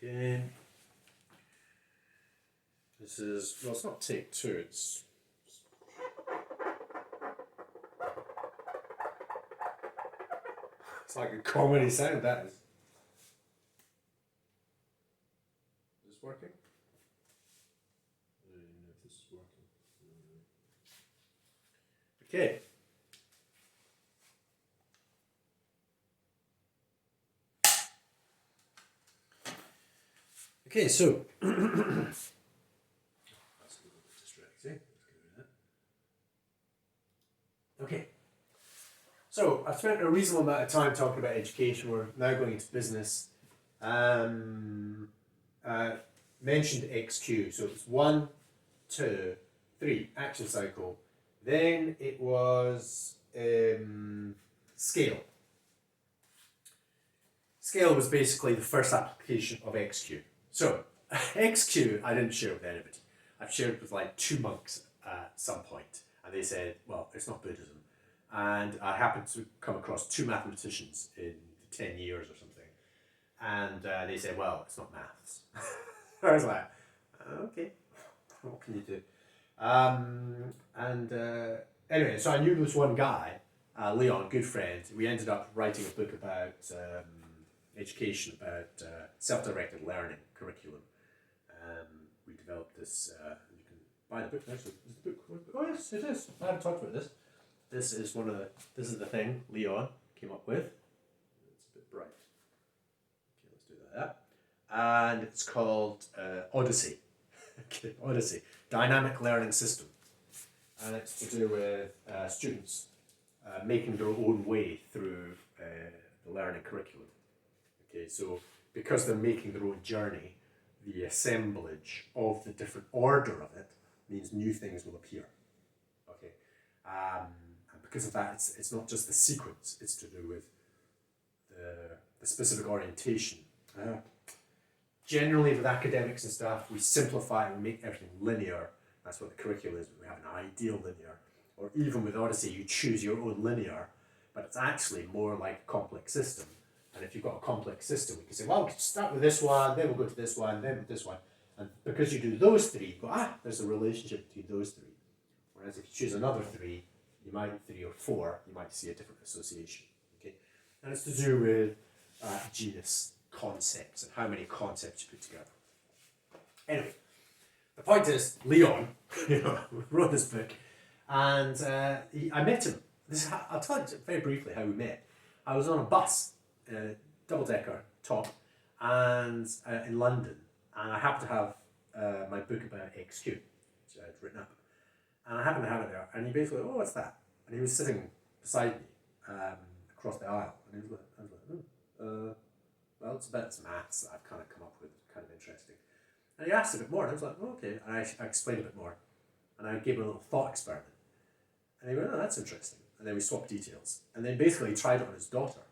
Okay. This is, well, it's not take two, it's like a comedy sound, that is. Is this working? I don't even know if this is working. Okay. Okay, so that's a little bit distracting. Let's get rid of that. Okay. So I've spent a reasonable amount of time talking about education. We're now going into business. Mentioned XQ. So it's 1, 2, 3, action cycle. Then it was Sqale. Sqale was basically the first application of XQ. So XQ I didn't share with anybody. I've shared with like 2 monks at some point, and they said, well, it's not Buddhism. And I happened to come across 2 mathematicians in 10 years or something, and they said, well, it's not maths. I was like, okay, what can you do? Anyway, so I knew there was one guy, Leon, good friend. We ended up writing a book about education, about self-directed learning curriculum. We developed this, you can buy the book now, so is the book, oh yes, it is, I haven't talked about this. This is this is the thing Leon came up with. It's a bit bright. Okay, let's do that. And it's called Odyssey. Okay, Odyssey, Dynamic Learning System. And it's to do with students making their own way through the learning curriculum. Okay, so because they're making their own journey, the assemblage of the different order of it means new things will appear. Okay, and because of that, it's not just the sequence; it's to do with the specific orientation. Generally, with academics and stuff, we simplify and we make everything linear. That's what the curriculum is. We have an ideal linear, or even with Odyssey, you choose your own linear, but it's actually more like a complex system. And if you've got a complex system, we can say, well, we can start with this one, then we'll go to this one, then with this one. And because you do those 3, you go, there's a relationship between those 3. Whereas if you choose another 3, you might, 3 or 4, you might see a different association. Okay, and it's to do with genus concepts and how many concepts you put together. Anyway, the point is, Leon, wrote this book, and I met him. I'll tell you very briefly how we met. I was on a bus, double-decker top, and in London, and I happened to have my book about XQ, which I'd written up, and I happened to have it there, and he basically, oh, what's that? And he was sitting beside me across the aisle, and I was like, well, it's about this maths that I've kind of come up with, kind of interesting. And he asked a bit more, and I was like, oh, okay, and I explained a bit more, and I gave him a little thought experiment, and he went, oh, that's interesting, and then we swapped details, and then basically he tried it on his daughter,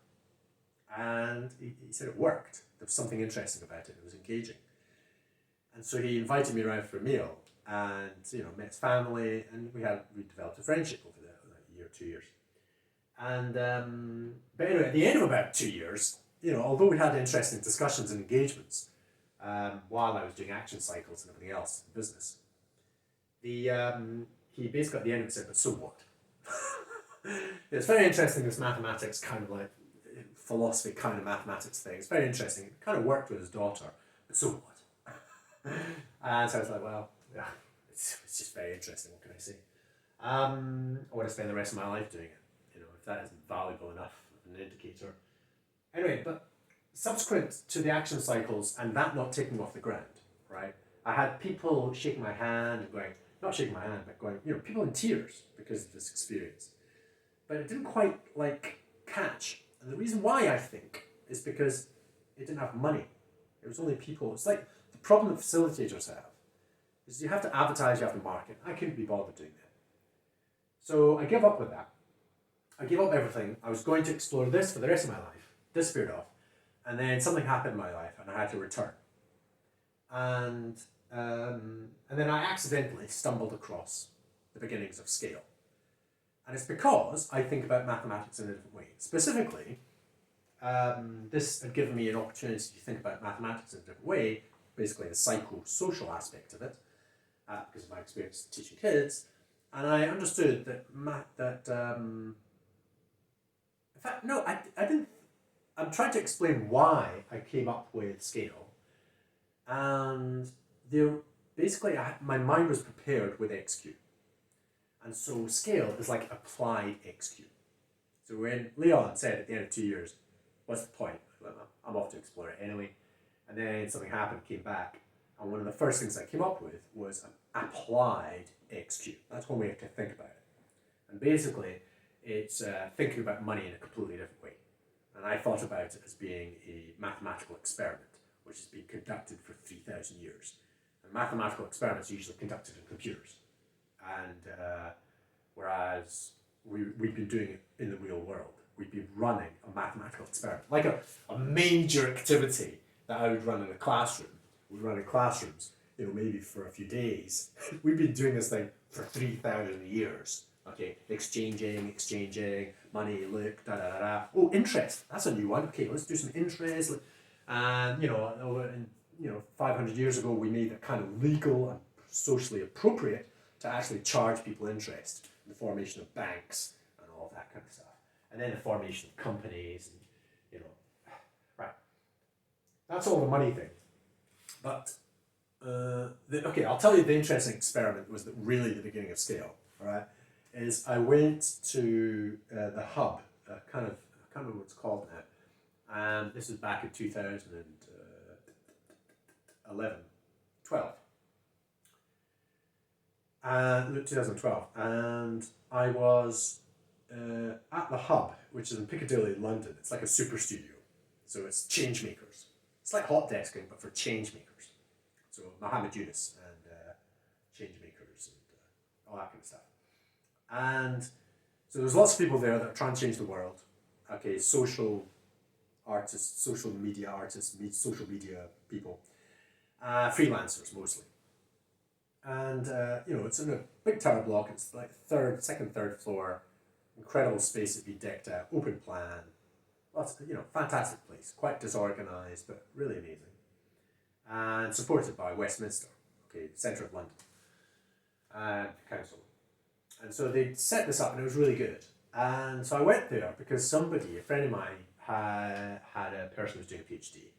and he said it worked. There was something interesting about it. It was engaging. And so he invited me around for a meal, and met his family, and we developed a friendship over there, like a year, 2 years. And but anyway, at the end of about 2 years, although we had interesting discussions and engagements while I was doing action cycles and everything else in business, he basically at the end of it said, "But so what?" It's very interesting, this mathematics kind of like philosophy kind of mathematics thing. It's very interesting. It kind of worked with his daughter, but so what? And so I was like, well, yeah, it's just very interesting. What can I say? I want to spend the rest of my life doing it. If that isn't valuable enough of an indicator. Anyway, but subsequent to the action cycles and that not taking off the ground, right? I had people shaking my hand and going, not shaking my hand, but going, people in tears because of this experience. But it didn't quite catch. And the reason why, I think, is because it didn't have money. It was only people. It's like the problem that facilitators have is you have to advertise, you have to market. I couldn't be bothered doing that. So I gave up with that. I gave up everything. I was going to explore this for the rest of my life. Disappeared off. And then something happened in my life and I had to return. And then I accidentally stumbled across the beginnings of Sqale. And it's because I think about mathematics in a different way. Specifically, this had given me an opportunity to think about mathematics in a different way, basically the psychosocial aspect of it, because of my experience teaching kids. And I understood that in fact, no, I didn't. I'm trying to explain why I came up with Sqale, and basically my mind was prepared with XQ, and so Sqale is like applied XQ. So when Leon said at the end of 2 years, "What's the point?" I'm off to explore it anyway, and then something happened, came back, and one of the first things I came up with was an applied XQ. That's one way to think about it, and basically, it's thinking about money in a completely different way. And I thought about it as being a mathematical experiment, which has been conducted for 3,000 years. And mathematical experiments are usually conducted in computers. And whereas we've been doing it in the real world, we've been running a mathematical experiment, like a major activity that I would run in a classroom. We'd run in classrooms, maybe for a few days. We've been doing this thing for 3,000 years. Okay, exchanging, money, look, da da da da. Oh, interest. That's a new one. Okay, let's do some interest. And 500 years ago, we made it kind of legal and socially appropriate to actually charge people interest in the formation of banks and all of that kind of stuff. And then the formation of companies, and right. That's all the money thing. But I'll tell you the interesting experiment was really the beginning of Sqale. All right. Is I went to the hub, I can't remember what it's called now, and this is back in 2012, and I was at the hub, which is in Piccadilly, London. It's like a super studio, so it's change makers. It's like hot desking, but for change makers. So Mohammed Yunus and change makers and all that kind of stuff. And so there's lots of people there that are trying to change the world. Okay, social artists, social media artists, social media people, freelancers mostly. And it's in a big tower block. It's like second, third floor, incredible space to be decked out, open plan, lots of, fantastic place, quite disorganized but really amazing, and supported by Westminster, okay, centre of London, council. And so they set this up, and it was really good. And so I went there because a friend of mine, had a person who was doing a PhD,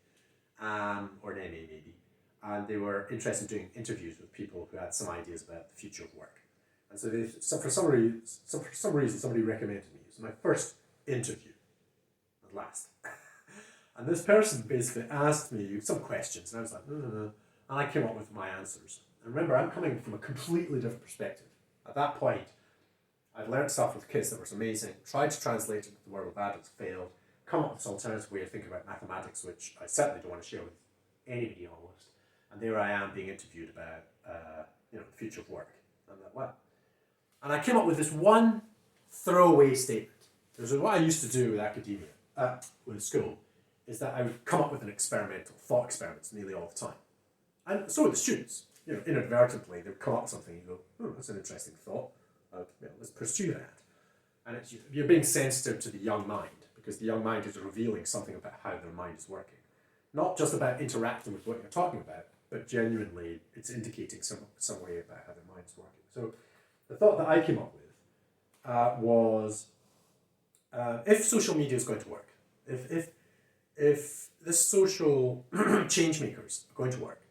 or an MA maybe, and they were interested in doing interviews with people who had some ideas about the future of work. And so for some reason, somebody recommended me. It was my first interview, at last. And this person basically asked me some questions, and I was like, no. And I came up with my answers. And remember, I'm coming from a completely different perspective. At that point, I'd learned stuff with kids that was amazing, tried to translate it into the world of adults, failed, come up with this alternative way of thinking about mathematics, which I certainly don't want to share with anybody almost. And there I am being interviewed about the future of work. And I'm like, what? And I came up with this one throwaway statement. This is what I used to do with academia, with school, is that I would come up with thought experiments nearly all the time. And so would the students. Inadvertently, they would come up with something and you go, oh, that's an interesting thought. Let's pursue that. And you're being sensitive to the young mind, because the young mind is revealing something about how their mind is working. Not just about interacting with what you're talking about, but genuinely it's indicating some way about how their mind is working. So the thought that I came up with was, if social media is going to work, if this social change makers are going to work,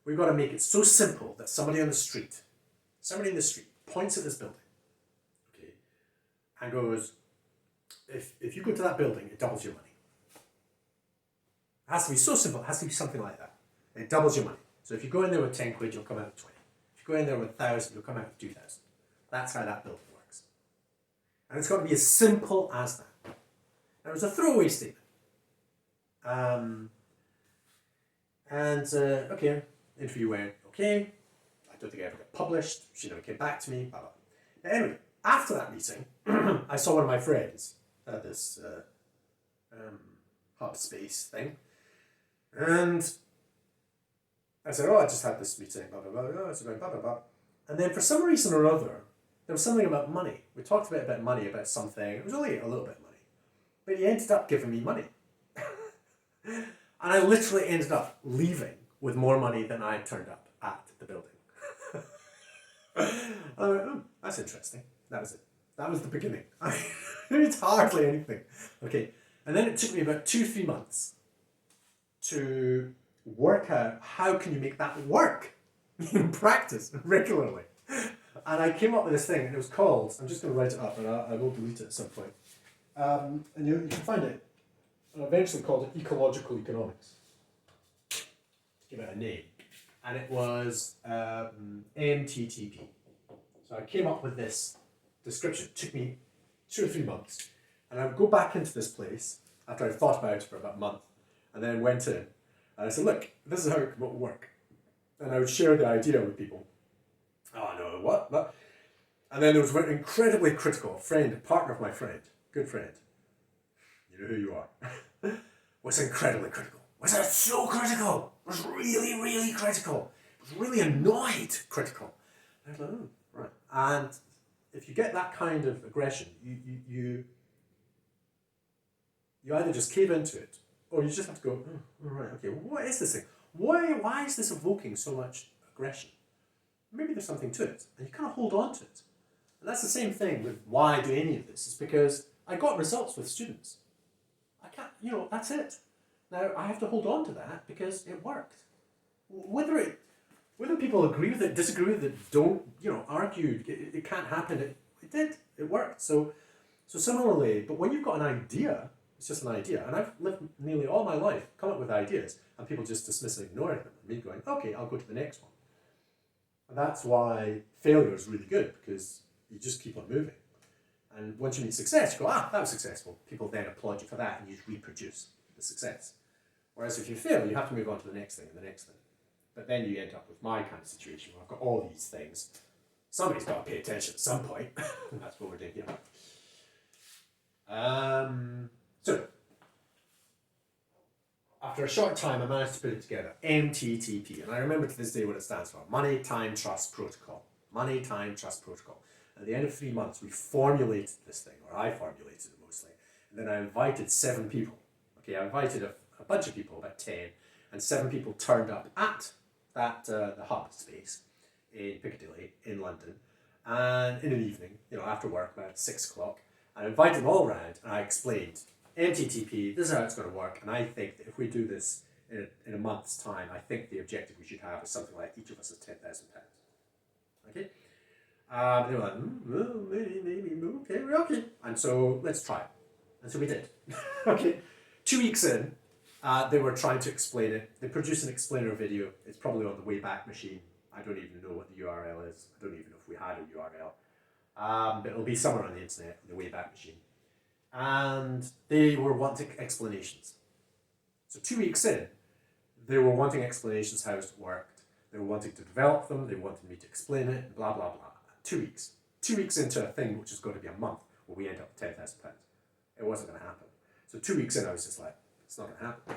we've got to make it so simple that somebody in the street points at this building, okay, and goes, if you go to that building, it doubles your money. It has to be so simple. It has to be something like that. It doubles your money. So if you go in there with 10 quid, you'll come out with 20. If you go in there with 1,000, you'll come out with 2,000. That's how that building works. And it's got to be as simple as that. Now, it was a throwaway statement. Okay, interview went okay. I don't think I ever got published. She never came back to me. Blah, blah. Now, anyway, after that meeting, I saw one of my friends at this hub space thing, and I said, I just had this meeting, blah, blah, blah, blah, blah, blah, blah. And then for some reason or other, there was something about money. We talked a bit about money, about something. It was only a little bit of money. But he ended up giving me money. And I literally ended up leaving with more money than I had turned up at the building. I went, oh, that's interesting. That was it. That was the beginning. It's hardly anything. Okay, and then it took me about 2-3 months to work out how can you make that work in practice regularly. And I came up with this thing, and it was called, I'm just going to write it up, and I will delete it at some point. And you can find it. I eventually called it ecological economics. Give it a name. And it was MTTP. So I came up with this description. It took me 2 or 3 months. And I would go back into this place after I'd thought about it for about a month, and then went in. And I said, look, this is how it will work. And I would share the idea with people. Oh, no, what? And then there was an incredibly critical friend, a partner of my friend, good friend, you know who you are, was incredibly critical. Was it so critical? It was really, really critical. It was really annoyed critical. And I was like, oh, right. And if you get that kind of aggression, you either just cave into it, or you just have to go, oh, right, okay, what is this thing? Why is this evoking so much aggression? Maybe there's something to it, and you kind of hold on to it. And that's the same thing with why I do any of this, is because I got results with students. I can't, that's it. Now, I have to hold on to that because it worked. Whether people agree with it, disagree with it, don't, argue, it can't happen, it did, it worked. So similarly, but when you've got an idea, it's just an idea, and I've lived nearly all my life, come up with ideas, and people just dismiss and ignore them, and me going, okay, I'll go to the next one. And that's why failure is really good, because you just keep on moving. And once you meet success, you go, that was successful. People then applaud you for that, and you reproduce the success. Whereas if you fail, you have to move on to the next thing and the next thing. But then you end up with my kind of situation where I've got all these things. Somebody's got to pay attention at some point. And that's what we're doing here. So, after a short time, I managed to put it together. MTTP. And I remember to this day what it stands for. Money, Time, Trust, Protocol. Money, Time, Trust, Protocol. At the end of 3 months, we formulated this thing, or I formulated it mostly. And then I invited 7 people. Okay, I invited a bunch of people, about 10, and 7 people turned up at that the hub space in Piccadilly in London, and in an evening, after work, about 6 o'clock, I invited them all around, and I explained, MTTP, this is how it's going to work, and I think that if we do this in a month's time, I think the objective we should have is something like each of us is £10,000. Okay? They were like, well, maybe, okay. And so, let's try it. And so we did. Okay. 2 weeks in, they were trying to explain it. They produced an explainer video. It's probably on the Wayback Machine. I don't even know what the URL is. I don't even know if we had a URL. But it'll be somewhere on the internet, the Wayback Machine. And they were wanting explanations. So 2 weeks in, they were wanting explanations how it worked. They were wanting to develop them. They wanted me to explain it, blah, blah, blah. 2 weeks. 2 weeks into a thing which is going to be a month where we end up with £10,000. It wasn't going to happen. So 2 weeks in, I was just like, it's not going to happen.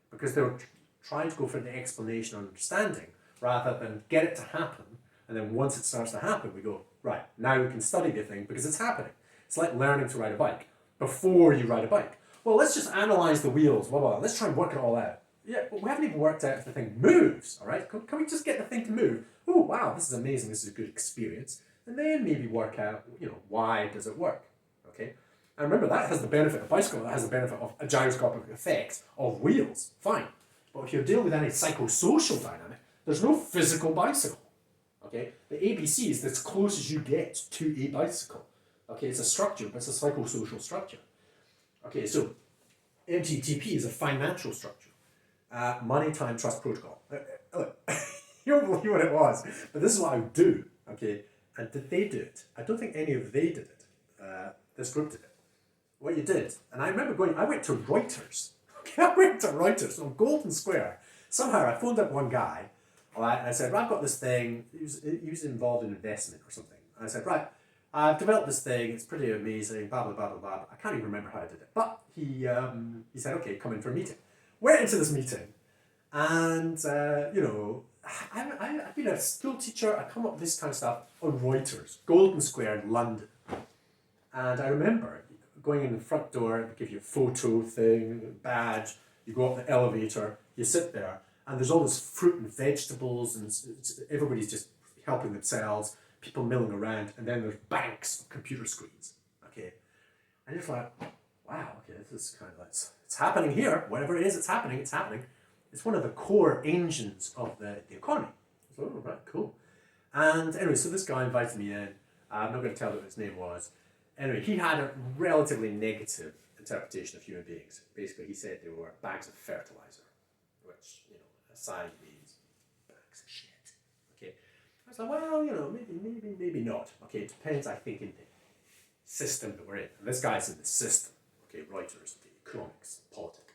Because they were trying to go for the explanation and understanding rather than get it to happen. And then once it starts to happen, we go, right, now we can study the thing because it's happening. It's like learning to ride a bike before you ride a bike. Well, let's just analyze the wheels, blah, blah, blah. Let's try and work it all out. Yeah, but we haven't even worked out if the thing moves, all right? Can we just get the thing to move? Oh, wow, this is amazing. This is a good experience. And then maybe work out, why does it work, okay? And remember, that has the benefit, a bicycle that has the benefit of a gyroscopic effect of wheels, fine. But if you're dealing with any psychosocial dynamic, there's no physical bicycle, okay? The ABC is as close as you get to a bicycle, okay? It's a structure, but it's a psychosocial structure. Okay, so MTTP is a financial structure. Money, Time, Trust, Protocol. Look, you won't believe what it was, but this is what I would do, okay? And did they do it? I don't think any of they did it. This group did it. What you did, and I remember I went to Reuters. Okay, I went to Reuters on Golden Square. Somehow I phoned up one guy, and I said, right, I've got this thing. He was involved in investment or something. And I said, right, I've developed this thing. It's pretty amazing, blah, blah, blah, blah, blah. I can't even remember how I did it. But he said, okay, come in for a meeting. Went into this meeting, and, I've been a school teacher. I come up with this kind of stuff on Reuters, Golden Square in London. And I remember going in the front door, they give you a photo thing, badge, You go up the elevator, you sit there, and there's all this fruit and vegetables, and everybody's just helping themselves, people milling around, and then there's banks of computer screens. Okay, and you're just like, wow, okay, this is kind of like, it's happening here. Whatever it is, it's happening. It's happening. It's one of the core engines of the economy. So, oh, right, cool. And anyway, so this guy invited me in. I'm not going to tell you what his name was. Anyway, he had a relatively negative interpretation of human beings. Basically, he said they were bags of fertilizer, which, you know, aside means bags of shit. Okay. I was like, well, you know, maybe not. Okay, it depends, I think, in the system that we're in. And this guy's in the system. Okay, Reuters, the economics, politics.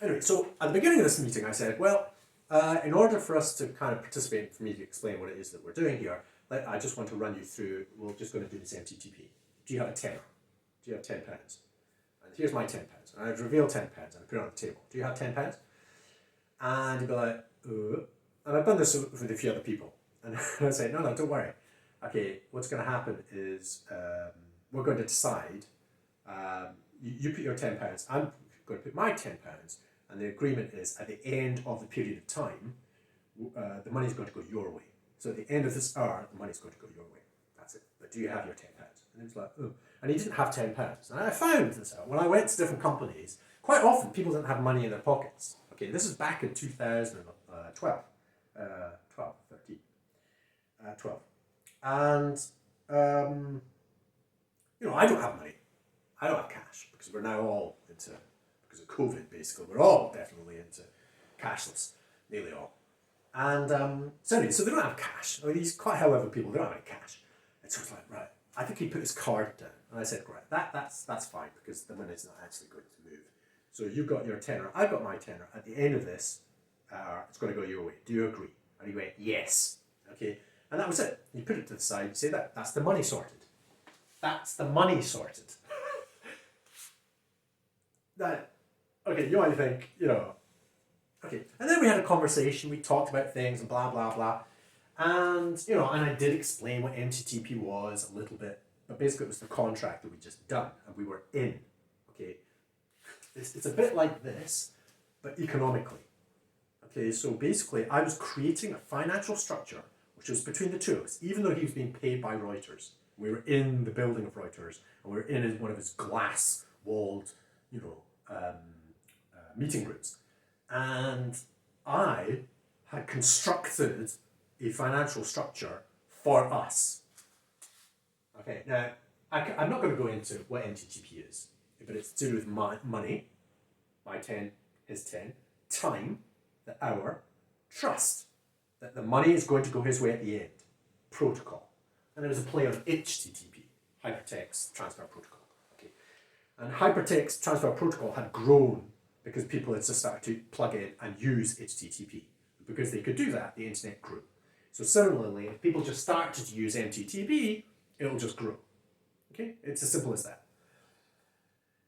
Anyway, so at the beginning of this meeting, I said, well, in order for us to kind of participate, for me to explain what it is that we're doing here, I just want to run you through, we're just going to do this MTTP. Do you have a tenner? Do you have £10? And here's my £10. And I'd reveal £10 and I put it on the table. Do you have £10? And you'd be like, and I've done this with a few other people. And I say, no, don't worry. Okay, what's going to happen is we're going to decide, you put your £10, I'm going to put my £10, and the agreement is at the end of the period of time, the money's going to go your way. So at the end of this hour, the money's going to go your way. That's it. But do you have your £10? And he was like, oh. And he didn't have £10. And I found this out. When I went to different companies, quite often people didn't have money in their pockets. Okay, this is back in 2012. 12. And, you know, I don't have money. I don't have cash because we're now all into, because of COVID basically, we're all definitely into cashless, nearly all. And so they don't have cash. I mean, these quite high level people, they don't have any cash. And so it's like, right, I think he put his card down. And I said, right, that's fine because the money's not actually going to move. So you've got your tenner, I've got my tenner. At the end of this, it's going to go your way. Do you agree? And he went, yes. Okay, and that was it. You put it to the side, you say that's the money sorted. That's the money sorted. That, okay, you might think, you know, okay. And then we had a conversation, we talked about things and blah, blah, blah. And, you know, and I did explain what MTTP was a little bit, but basically it was the contract that we just done and we were in, okay. It's a bit like this, but economically. Okay, so basically I was creating a financial structure which was between the two of us, even though he was being paid by Reuters. We were in the building of Reuters, and we were in one of his glass-walled, you know, meeting rooms. And I had constructed a financial structure for us. Okay, now, I'm not going to go into what MTTP is, but it's to do with money, my 10, his 10, time, the hour, trust, that the money is going to go his way at the end, protocol. And there was a play on HTTP, Hypertext Transfer Protocol. Okay, and Hypertext Transfer Protocol had grown because people had just started to plug in and use HTTP. Because they could do that, the internet grew. So similarly, if people just started to use MTTP, it'll just grow. Okay, it's as simple as that.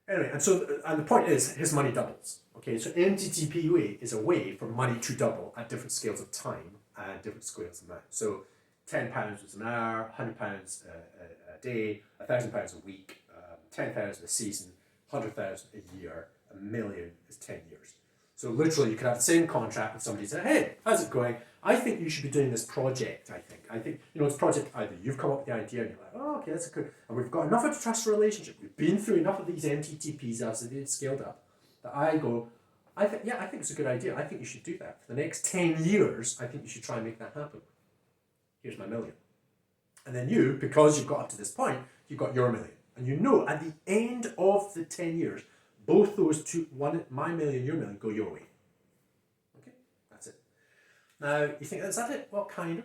Anyway, and the point is, his money doubles. Okay, so MTTP is a way for money to double at different scales of time and different scales of amount. So £10 was an hour, £100 a day, £1,000 a week, 10,000 a season, 100,000 a year, a million is 10 years. So literally you could have the same contract with somebody say, hey, how's it going? I think you should be doing this project, I think, you know, this project, either you've come up with the idea and you're like, oh, okay, that's good. And we've got enough of a trusted relationship. We've been through enough of these MTTPs as they've scaled up that I go, I think it's a good idea. I think you should do that. For the next 10 years, I think you should try and make that happen. Here's my million. And then you, because you've got up to this point, you've got your million. And you know at the end of the 10 years, both those two, my million, your million, go your way. Okay, that's it. Now, you think, is that it? Well, kind of.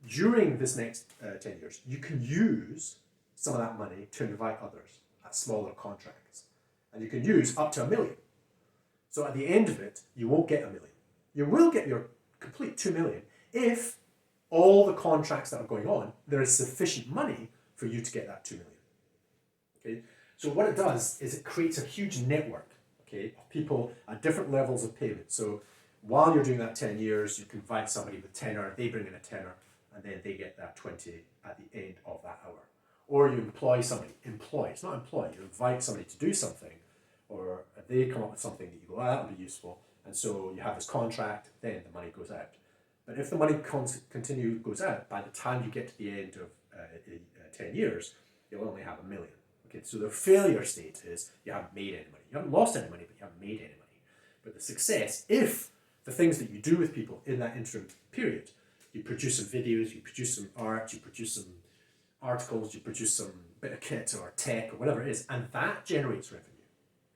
During this next 10 years, you can use some of that money to invite others at smaller contracts. And you can use up to $1 million. So at the end of it, you won't get $1 million. You will get your complete 2 million if all the contracts that are going on, there is sufficient money for you to get that 2 million. Okay? So what it does is it creates a huge network, okay, of people at different levels of payment. So while you're doing that 10 years, you can invite somebody with tenner, they bring in a tenner, and then they get that 20 at the end of that hour. Or you employ somebody, it's not employ, you invite somebody to do something or they come up with something that you go, that would be useful, and so you have this contract, then the money goes out. But if the money goes out, by the time you get to the end of 10 years, you'll only have $1 million. Okay, so the failure state is you haven't made any money. You haven't lost any money, but you haven't made any money. But the success, if the things that you do with people in that interim period, you produce some videos, you produce some art, you produce some articles, you produce some bit of kit or tech or whatever it is, and that generates revenue.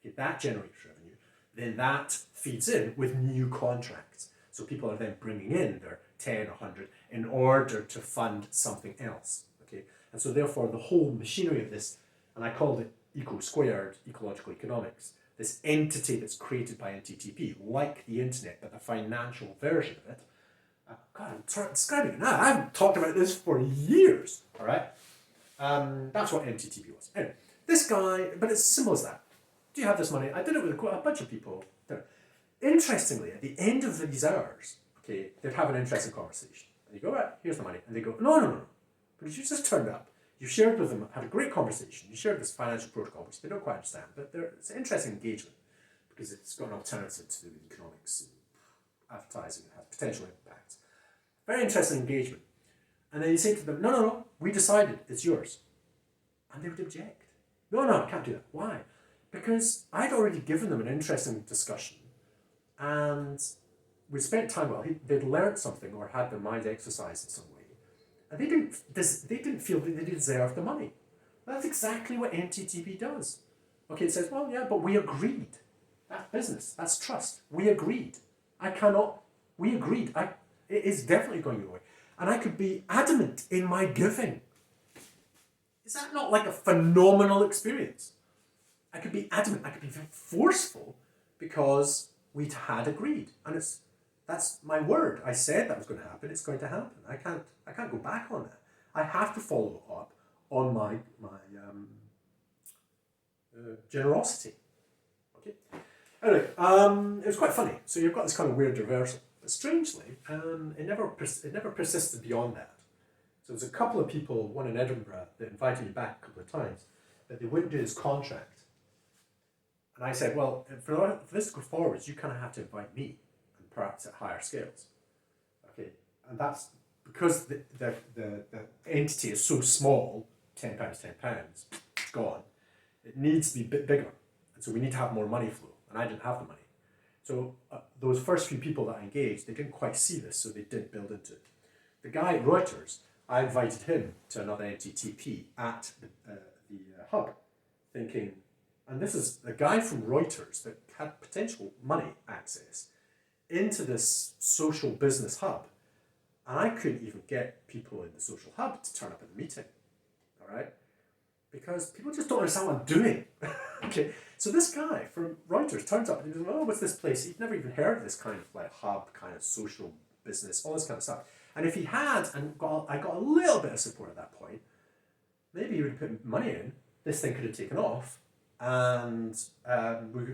Okay, that generates revenue, then that feeds in with new contracts. So people are then bringing in their 10 or 100 in order to fund something else. Okay, and so therefore the whole machinery of this, and I called it eco-squared, ecological economics, this entity that's created by NTTP, like the internet, but the financial version of it. God, I'm describing it now. I haven't talked about this for years, all right? That's what NTTP was. Anyway, this guy, but it's as simple as that. Do you have this money? I did it with a bunch of people. Interestingly, at the end of these hours, okay, they'd have an interesting conversation. And you go, right, here's the money. And they go, no. Because you just turned up. You shared with them, had a great conversation. You shared this financial protocol, which they don't quite understand. But it's an interesting engagement because it's got an alternative to economics and advertising. It has potential impacts. Very interesting engagement. And then you say to them, no, we decided, it's yours. And they would object. No, I can't do that. Why? Because I'd already given them an interesting discussion and we spent time, they'd learned something or had their mind exercised in some way. And they didn't feel that they deserved the money. That's exactly what NTTP does. Okay, it says, well, yeah, but we agreed. That's business. That's trust. We agreed. We agreed. It is definitely going your way. And I could be adamant in my giving. Is that not like a phenomenal experience? I could be adamant. I could be forceful because we'd had agreed. And that's my word. I said that was going to happen. It's going to happen. I can't go back on that. I have to follow up on my generosity. Okay. Anyway, it was quite funny. So you've got this kind of weird reversal. But strangely, it never persisted beyond that. So there was a couple of people, one in Edinburgh, that invited me back a couple of times, that they wouldn't do this contract. And I said, well, for this to go forwards, you kind of have to invite me, and perhaps at higher scales. Okay, and that's because the entity is so small, £10, £10, it's gone. It needs to be a bit bigger, and so we need to have more money flow, and I didn't have the money. So those first few people that I engaged, they didn't quite see this, so they didn't build into it. The guy at Reuters, I invited him to another NTTP at the hub, thinking, and this is a guy from Reuters that had potential money access into this social business hub, and I couldn't even get people in the social hub to turn up at the meeting, all right? Because people just don't understand what I'm doing. Okay, so this guy from Reuters turns up and he goes, oh, what's this place? He'd never even heard of this kind of like hub, kind of social business, all this kind of stuff. And if he had, and I got a little bit of support at that point, maybe he would have put money in, this thing could have taken off, and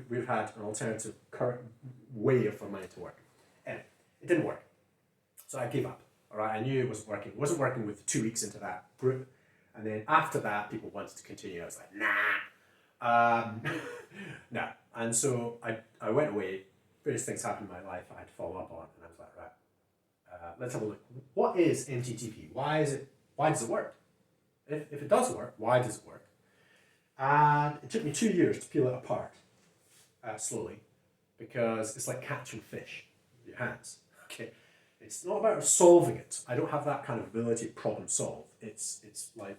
we've had an alternative current way for money to work. Anyway, it didn't work. So I gave up. All right, I knew it wasn't working. It wasn't working with 2 weeks into that group. And then after that, people wanted to continue. I was like, nah. No. And so I went away. Various things happened in my life I had to follow up on. And I was like, right, let's have a look. What is NTTP? Why does it work? If it does work, why does it work? And it took me 2 years to peel it apart, slowly, because it's like catching fish with your hands. Okay, it's not about solving it. I don't have that kind of ability to problem solve. It's like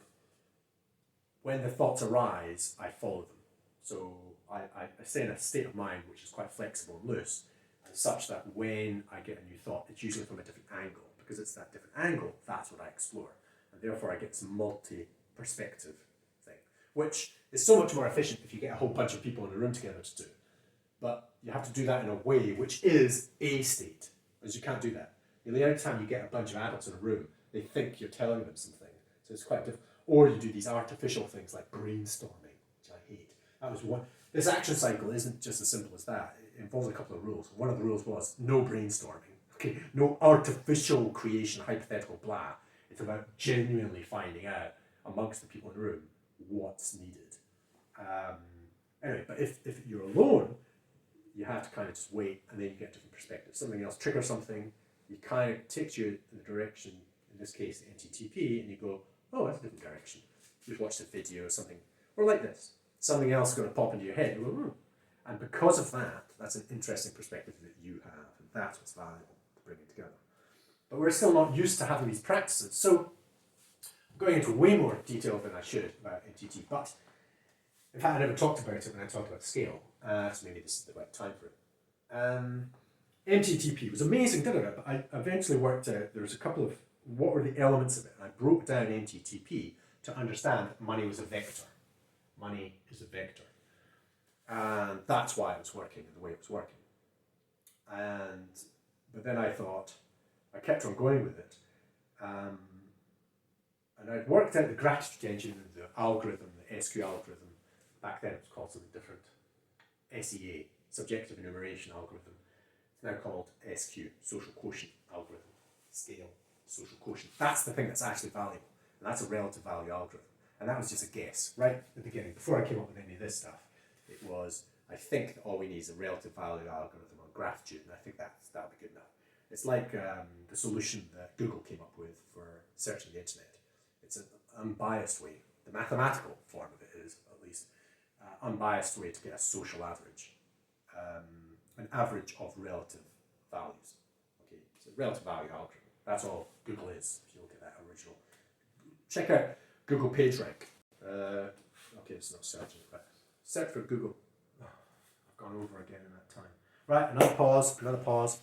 when the thoughts arise, I follow them. So I stay in a state of mind which is quite flexible and loose, and such that when I get a new thought, it's usually from a different angle. Because it's that different angle, that's what I explore. And therefore I get this multi-perspective thing, which is so much more efficient if you get a whole bunch of people in a room together to do. But you have to do that in a way which is a state, because you can't do that. The only time you get a bunch of adults in a room, they think you're telling them something. So it's quite difficult. Or you do these artificial things like brainstorming, which I hate. That was one. This action cycle isn't just as simple as that. It involves a couple of rules. One of the rules was no brainstorming. Okay, no artificial creation, hypothetical blah. It's about genuinely finding out amongst the people in the room what's needed. Anyway, but if you're alone, you have to kind of just wait, and then you get different perspectives. Something else triggers something, you kind of takes you in the direction, in this case, NTTP, and you go, oh, that's a different direction. You've watched a video or something, or like this. Something else is going to pop into your head. You go, hmm. And because of that, that's an interesting perspective that you have, and that's what's valuable to bring it together. But we're still not used to having these practices. So I'm going into way more detail than I should about NTT, but in fact, I never talked about it when I talked about Sqale, so maybe this is the right time for it. NTTP was amazing, but I eventually worked out there was a couple of what were the elements of it, and I broke down NTTP to understand that money was a vector. Money is a vector. And that's why it was working the way it was working. But then I thought, I kept on going with it, and I'd worked out the gratitude engine and the algorithm, the SQ algorithm. Back then it was called something different. SEA, Subjective Enumeration Algorithm. It's now called SQ, Social Quotient Algorithm. Sqale, Social Quotient. That's the thing that's actually valuable. And that's a relative value algorithm. And that was just a guess, right at the beginning. Before I came up with any of this stuff, it was, I think that all we need is a relative value algorithm on gratitude, and I think that'll be good enough. It's like the solution that Google came up with for searching the internet. It's an unbiased way, the mathematical form of it is, at least, unbiased way to get a social average, an average of relative values. Okay, it's a relative value algorithm. That's all Google is, if you look at that original. Check out Google PageRank. Okay, it's not searching, but search for Google. Oh, I've gone over again in that time. Right, another pause.